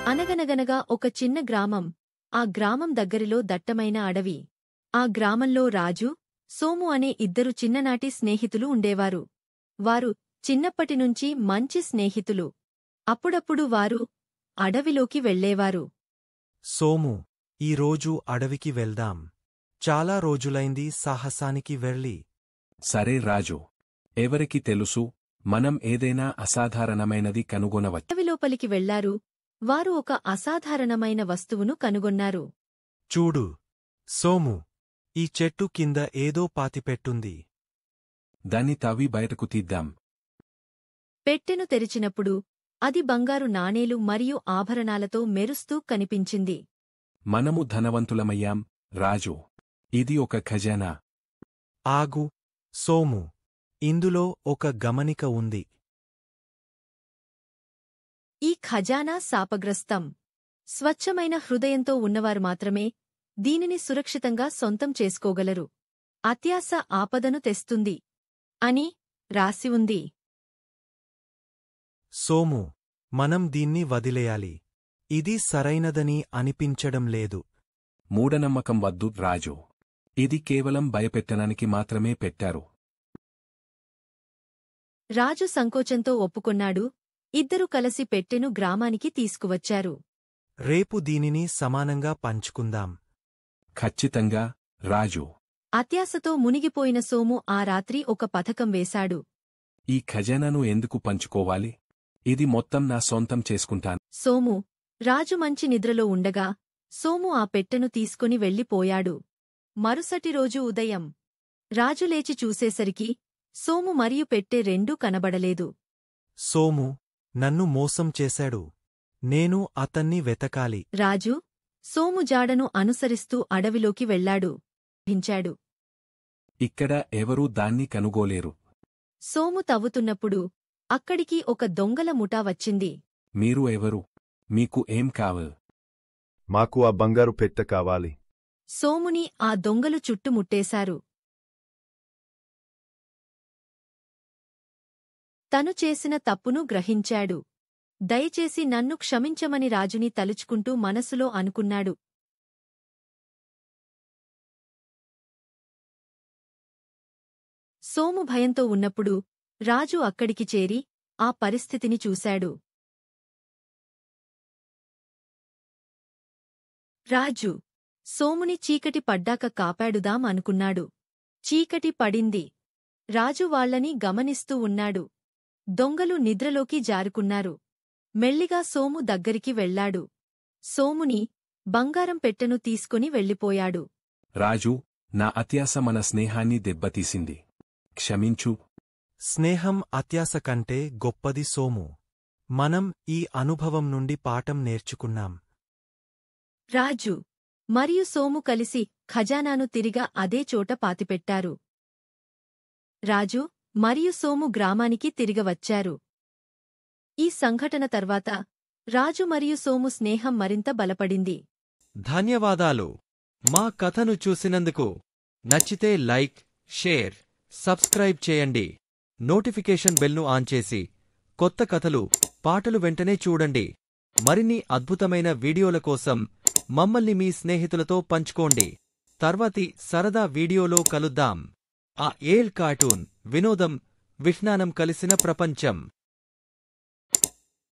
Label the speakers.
Speaker 1: అనగనగనగా ఒక చిన్న గ్రామం. ఆ గ్రామం దగ్గరిలో దట్టమైన అడవి. ఆ గ్రామంలో రాజు, సోము అనే ఇద్దరు చిన్ననాటి స్నేహితులు ఉండేవారు. వారు చిన్నప్పటినుంచి మంచి స్నేహితులు. అప్పుడప్పుడు వారు అడవిలోకి వెళ్లేవారు.
Speaker 2: సోము, ఈరోజు అడవికి వెళ్దాం. చాలా రోజులైంది సాహసానికి వెళ్ళి.
Speaker 3: సరే రాజు. ఎవరికి తెలుసు, మనం ఏదైనా అసాధారణమైనది కనుగొనవచ్చు.
Speaker 1: అడవిలోపలికి వెళ్లారు. వారు ఒక అసాధారణమైన వస్తువును కనుగొన్నారు.
Speaker 2: చూడు, సోము, ఈ చెట్టు కింద ఏదో పాతిపెట్టుంది.
Speaker 3: దాన్ని తవ్వి బయటకు తీద్దాం.
Speaker 1: పెట్టెను తెరిచినప్పుడు అది బంగారు నాణేలు మరియు ఆభరణాలతో మెరుస్తూ కనిపించింది.
Speaker 3: మనము ధనవంతులమయ్యాం, రాజు. ఇది ఒక ఖజానా.
Speaker 2: ఆగు, సోము, ఇందులో ఒక గమనిక ఉంది.
Speaker 1: ఈ ఖజానా శాపగ్రస్తం. స్వచ్ఛమైన హృదయంతో ఉన్నవారు మాత్రమే దీనిని సురక్షితంగా సొంతం చేసుకోగలరు. అత్యాశ ఆపదను తెస్తుంది అని రాసి ఉంది.
Speaker 2: సోము, మనం దీన్ని వదిలేయాలి. ఇది సరైనదని అనిపించడం లేదు.
Speaker 3: మూఢనమ్మకం వద్దు, రాజు. ఇది కేవలం భయపెట్టడానికి మాత్రమే పెట్టారు.
Speaker 1: రాజు సంకోచంతో ఒప్పుకొన్నాడు. ఇద్దరు కలిసి పెట్టెను గ్రామానికి తీసుకువచ్చారు.
Speaker 2: రేపు దీనిని సమానంగా పంచుకుందాం.
Speaker 3: ఖచ్చితంగా, రాజు.
Speaker 1: అత్యాశతో మునిగిపోయిన సోము ఆ రాత్రి ఒక పథకం వేశాడు.
Speaker 3: ఈ ఖజానాను ఎందుకు పంచుకోవాలి? ఇది మొత్తం నా సొంతం చేసుకుంటాను.
Speaker 1: సోము, రాజు మంచి నిద్రలో ఉండగా సోము ఆ పెట్టెను తీసుకుని వెళ్ళిపోయాడు. మరుసటి రోజు ఉదయం రాజు లేచి చూసేసరికి సోము మరియు పెట్టె రెండూ కనబడలేదు.
Speaker 2: సోము నన్ను మోసం చేశాడు. నేను అతన్ని వెతకాలి.
Speaker 1: రాజు సోము జాడను అనుసరిస్తూ అడవిలోకి వెళ్లాడు. భించాడు.
Speaker 3: ఇక్కడ ఎవరూ దాన్ని కనుగోలేరు.
Speaker 1: సోము తవ్వుతున్నప్పుడు అక్కడికి ఒక దొంగల ముఠా వచ్చింది.
Speaker 3: మీరు ఎవరు? మీకు ఏం కావాలి?
Speaker 4: మాకు ఆ బంగారు పెట్టె కావాలి.
Speaker 1: సోముని ఆ దొంగలు చుట్టుముట్టేశారు. తను చేసిన తప్పును గ్రహించాడు. దయచేసి నన్ను క్షమించమని రాజుని తలుచుకుంటూ మనసులో అనుకున్నాడు. సోము భయంతో ఉన్నప్పుడు రాజు అక్కడికి చేరి ఆ పరిస్థితిని చూశాడు. రాజు సోముని చీకటి పడ్డాక కాపాడుదాం అనుకున్నాడు. చీకటి పడింది. రాజు వాళ్లని గమనిస్తూ ఉన్నాడు. దొంగలు నిద్రలోకి జారుకున్నారు. మెల్లిగా సోము దగ్గరికి వెళ్లాడు. సోముని బంగారం పెట్టెను తీసుకుని వెళ్ళిపోయాడు.
Speaker 3: రాజు, నా అత్యాశ మన స్నేహాన్ని దెబ్బతీసింది. క్షమించు.
Speaker 2: స్నేహం అత్యాశ కంటే గొప్పది సోము. మనం ఈ అనుభవం నుండి పాఠం నేర్చుకున్నాం.
Speaker 1: రాజు మరియు సోము కలిసి ఖజానాను తిరిగా అదే చోట పాతిపెట్టారు. రాజు మరియు సోము గ్రామానికి తిరిగవచ్చారు. ఈ సంఘటన తర్వాత రాజు మరియు సోము స్నేహం మరింత బలపడింది.
Speaker 5: ధన్యవాదాలు. మా కథను చూసినందుకు. నచ్చితే లైక్, షేర్, సబ్స్క్రైబ్ చేయండి. నోటిఫికేషన్ బెల్ను ఆన్ చేసి కొత్త కథలు, పాటలు వెంటనే చూడండి. మరిన్ని అద్భుతమైన వీడియోల కోసం మమ్మల్ని మీ స్నేహితులతో పంచుకోండి. తర్వాతి సరదా వీడియోలో కలుద్దాం. ఆ ఏల్ కార్టూన్ వినోదం, విజ్ఞానం కలిసిన ప్రపంచం.